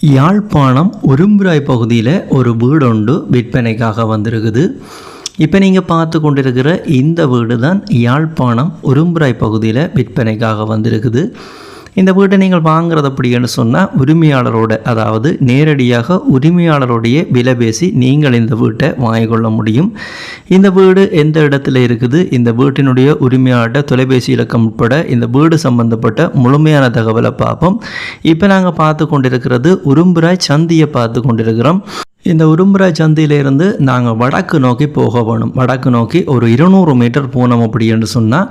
யாழ்ப்பாணம் உரும்புராய் பகுதியில் ஒரு வீடு ஒன்று விற்பனைக்காக வந்திருக்குது. இப்போ நீங்கள் பார்த்து கொண்டிருக்கிற இந்த வீடு தான் யாழ்ப்பாணம் உரும்புராய் பகுதியில் விற்பனைக்காக வந்திருக்குது. இந்த வீட்டை நீங்கள் வாங்குறது அப்படின்னு சொன்னால் உரிமையாளரோட, அதாவது நேரடியாக உரிமையாளருடைய விலை பேசி நீங்கள் இந்த வீட்டை வாங்கிக்கொள்ள முடியும். இந்த வீடு எந்த இடத்துல இருக்குது, இந்த வீட்டினுடைய உரிமையாளர் தொலைபேசி இலக்கம் உட்பட இந்த வீடு சம்பந்தப்பட்ட முழுமையான தகவலை பார்ப்போம். இப்போ நாங்கள் பார்த்து கொண்டிருக்கிறது உரும்புராய் சந்தியை பார்த்து கொண்டிருக்கிறோம். இந்த உரும்புராய் சந்தியிலிருந்து நாங்கள் வடக்கு நோக்கி போக வேணும். வடக்கு நோக்கி ஒரு 200 மீட்டர் போனோம் அப்படின்னு சொன்னால்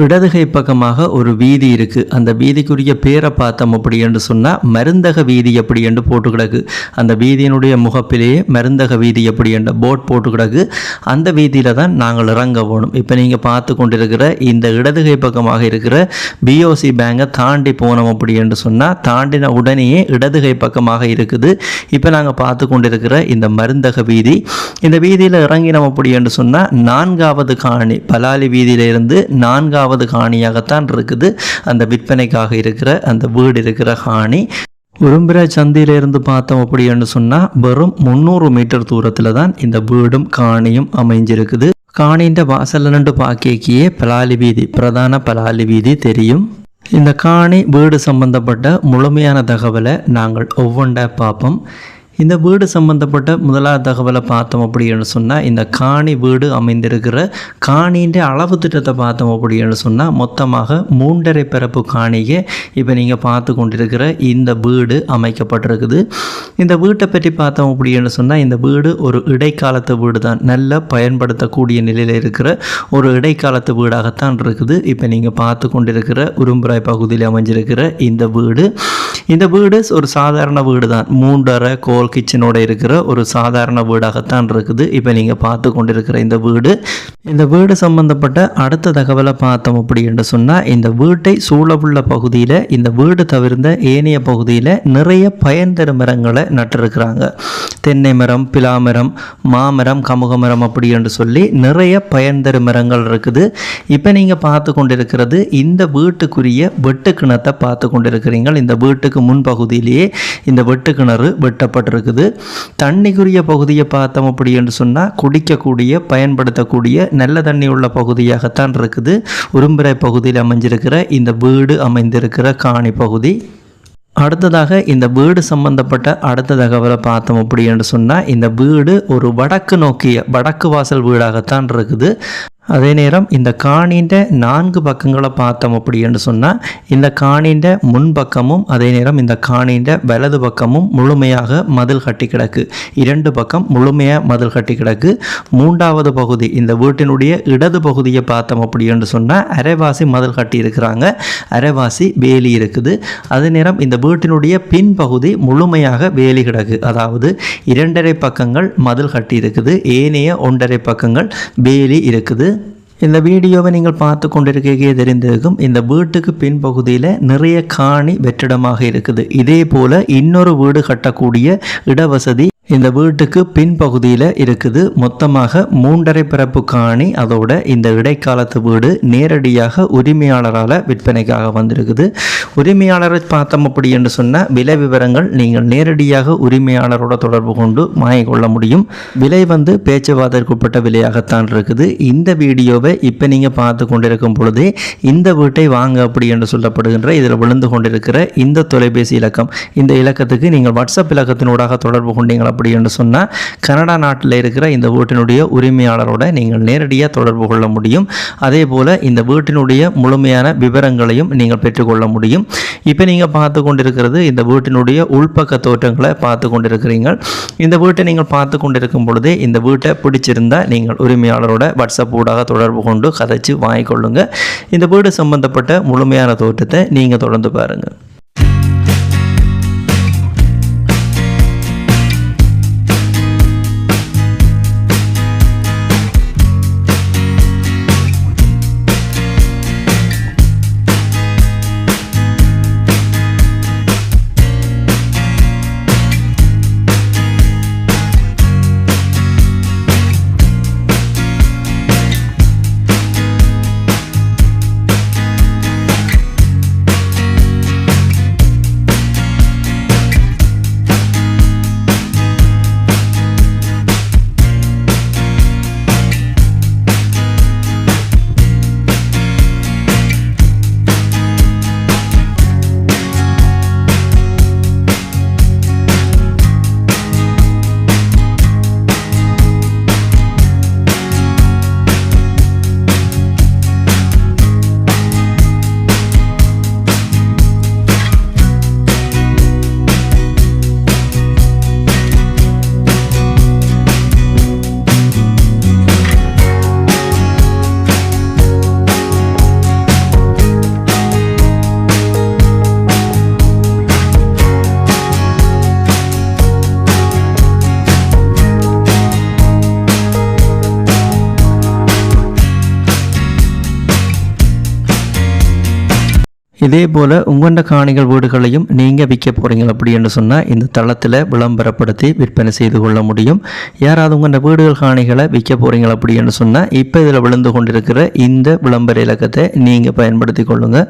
இடதுகை பக்கமாக ஒரு வீதி இருக்குது. அந்த வீதிக்குரிய பேரை பார்த்தோம் அப்படி என்று சொன்னால் மருந்தக வீதி எப்படி என்று போட்டு கிடக்கு. அந்த வீதியினுடைய முகப்பிலேயே மருந்தக வீதி எப்படி என்ற போர்ட் போட்டு கிடக்கு. அந்த வீதியில் தான் நாங்கள் இறங்க போகணும். இப்போ நீங்கள் பார்த்து கொண்டிருக்கிற இந்த இடதுகை பக்கமாக இருக்கிற பிஓசி பேங்கை தாண்டி போனோம் அப்படி என்று சொன்னால் தாண்டின உடனேயே இடதுகை பக்கமாக இருக்குது. இப்போ நாங்கள் பார்த்து கொண்டிருக்கிற இந்த மருந்தக வீதி, இந்த வீதியில் இறங்கினோம் அப்படி என்று சொன்னால் 4வது காணி, பலாலி வீதியிலிருந்து 4வது காணியாகத்தான் இருக்குது அந்த விற்பனைக்காக இருக்கிற அந்த வீடு இருக்கிற காணி. உரும்புராய் சந்தையிலிருந்து பார்த்தோம் அப்படின்னு சொன்னால் வெறும் 300 மீட்டர் தூரத்தில் தான் இந்த வீடும் காணியும் அமைஞ்சிருக்குது. காணின்ற வாசல் நின்று பாக்கியே பலாலி வீதி, பிரதான பலாலி வீதி தெரியும். இந்த காணி வீடு சம்பந்தப்பட்ட முழுமையான தகவலை நாங்கள் ஒவ்வொன்றா பார்ப்போம். இந்த வீடு சம்பந்தப்பட்ட முதலாவது தகவலை பார்த்தோம் அப்படின்னு சொன்னால் இந்த காணி வீடு அமைந்திருக்கிற காணின்ற அளவு திட்டத்தை பார்த்தோம் அப்படின்னு சொன்னால் மொத்தமாக 3.5 பரப்பு காணியை இப்போ நீங்கள் பார்த்து கொண்டிருக்கிற இந்த வீடு அமைக்கப்பட்டிருக்குது. இந்த வீட்டை பற்றி பார்த்தோம் அப்படின்னு சொன்னால் இந்த வீடு ஒரு இடைக்காலத்து வீடு தான், நல்ல பயன்படுத்தக்கூடிய நிலையில் இருக்கிற ஒரு இடைக்காலத்து வீடாகத்தான் இருக்குது. இப்போ நீங்கள் பார்த்து கொண்டிருக்கிற உரும்புராய் பகுதியில் அமைஞ்சிருக்கிற இந்த வீடு ஒரு சாதாரண வீடு தான். 3.5 கிச்சனோட இருக்கிற ஒரு சாதாரண வீடாகத்தான் இருக்குது. இப்போ நீங்கள் பார்த்து கொண்டிருக்கிற இந்த வீடு சம்பந்தப்பட்ட அடுத்த தகவலை பார்த்தோம் அப்படி என்று சொன்னால் இந்த வீட்டை சூழவுள்ள பகுதியில், இந்த வீடு தவிர்ந்த ஏனைய பகுதியில் நிறைய பயன்தர மரங்களை நட்டிருக்கிறாங்க. தென்னை மரம், பிலாமரம், மாமரம், கமுக மரம் அப்படி என்று சொல்லி நிறைய பயன்தர மரங்கள் இருக்குது. இப்போ நீங்கள் பார்த்து கொண்டிருக்கிறது இந்த வீட்டுக்குரிய வெட்டு கிணத்தை பார்த்து கொண்டிருக்கிறீங்க. இந்த வீட்டுக்கு முன்பகுதியிலேயே இந்த வெட்டு கிணறு வெட்டப்பட்டிருக்குது. தண்ணிக்குரிய பகுதியை பார்த்தோம் அப்படி என்று சொன்னால் குடிக்கக்கூடிய, பயன்படுத்தக்கூடிய நல்ல தண்ணி உள்ள பகுதியாகத்தான் இருக்குது உரும்புராய் பகுதியில் அமைஞ்சிருக்கிற இந்த வீடு அமைந்திருக்கிற காணி பகுதி. அடுத்ததாக இந்த வீடு சம்பந்தப்பட்ட அடுத்த தகவலை பார்த்தோம் அப்படி என்று சொன்னால் இந்த வீடு ஒரு வடக்கு நோக்கிய வடக்கு வாசல் வீடாகத்தான் இருக்குது. அதே நேரம் இந்த காணின்ற 4 பக்கங்களை பார்த்தோம் அப்படி என்று சொன்னால் இந்த காணின்ற முன்பக்கமும் அதே நேரம் இந்த காணின்ற வலது பக்கமும் முழுமையாக மதில் கட்டி கிடக்கு. 2 பக்கம் முழுமையாக மதில் கட்டி கிடக்கு. 3வது பகுதி இந்த வீட்டினுடைய இடது பகுதியை பார்த்தோம் அப்படி என்று சொன்னால் அரைவாசி மதில் கட்டி இருக்கிறாங்க, அரைவாசி வேலி இருக்குது. அதே நேரம் இந்த வீட்டினுடைய பின்பகுதி முழுமையாக வேலி கிடக்கு, அதாவது 2.5 பக்கங்கள் மதில் கட்டி இருக்குது, ஏனைய 1.5 பக்கங்கள் வேலி இருக்குது. இந்த வீடியோவை நீங்கள் பார்த்து கொண்டிருக்கே தெரிந்திருக்கும் இந்த வீட்டுக்கு பின்பகுதியில் நிறைய காணி வெற்றிடமாக இருக்குது. இதே போல் இன்னொரு வீடு கட்டக்கூடிய இடவசதி இந்த வீட்டுக்கு பின்பகுதியில் இருக்குது. மொத்தமாக 3.5 பரப்பு காணி, அதோட இந்த இடைக்காலத்து வீடு நேரடியாக உரிமையாளரால் விற்பனைக்காக வந்திருக்குது. உரிமையாளரை பார்த்தோம் அப்படி என்று சொன்னால் விலை விவரங்கள் நீங்கள் நேரடியாக உரிமையாளரோட தொடர்பு கொண்டு வாங்கிக்கொள்ள முடியும். விலை பேச்சுவார்த்தைக்குட்பட்ட விலையாகத்தான் இருக்குது. இந்த வீடியோவை இப்போ நீங்கள் பார்த்து கொண்டிருக்கும் பொழுதே இந்த வீட்டை வாங்க அப்படி என்று சொல்லப்படுகின்ற இதில் விழுந்து கொண்டிருக்கிற இந்த தொலைபேசி இலக்கம், இந்த இலக்கத்துக்கு நீங்கள் வாட்ஸ்அப் இலக்கத்தினூடாக தொடர்பு கொண்டீங்க அப்படி என்று சொன்னால் கனடா நாட்டில் இருக்கிற இந்த வீட்டினுடைய உரிமையாளரோட நீங்கள் நேரடியாக தொடர்பு கொள்ள முடியும். அதே போல் இந்த வீட்டினுடைய முழுமையான விவரங்களையும் நீங்கள் பெற்றுக்கொள்ள முடியும். இப்போ நீங்கள் பார்த்து கொண்டிருக்கிறது இந்த வீட்டினுடைய உள்பக்க தோற்றங்களை பார்த்து கொண்டிருக்கிறீங்க. இந்த வீட்டை நீங்கள் பார்த்து கொண்டிருக்கும் பொழுதே இந்த வீட்டை பிடிச்சிருந்தால் நீங்கள் உரிமையாளரோட வாட்ஸ்அப் ஊடாக தொடர்பு கொண்டு கதைச்சு வாங்கிக்கொள்ளுங்க. இந்த வீடு சம்பந்தப்பட்ட முழுமையான தோற்றத்தை நீங்கள் தொடர்ந்து பாருங்கள். இதே போல் உங்களோட காணிகள் வீடுகளையும் நீங்கள் விற்க போகிறீங்க அப்படின்னு சொன்னால் இந்த தளத்தில் விளம்பரப்படுத்தி விற்பனை செய்து கொள்ள முடியும். யாராவது உங்களோட வீடுகள் காணிகளை விற்க போகிறீங்க அப்படின்னு சொன்னால் இப்போ இதில் விழுந்து கொண்டிருக்கிற இந்த விளம்பர இலக்கத்தை நீங்கள் பயன்படுத்தி கொள்ளுங்கள்.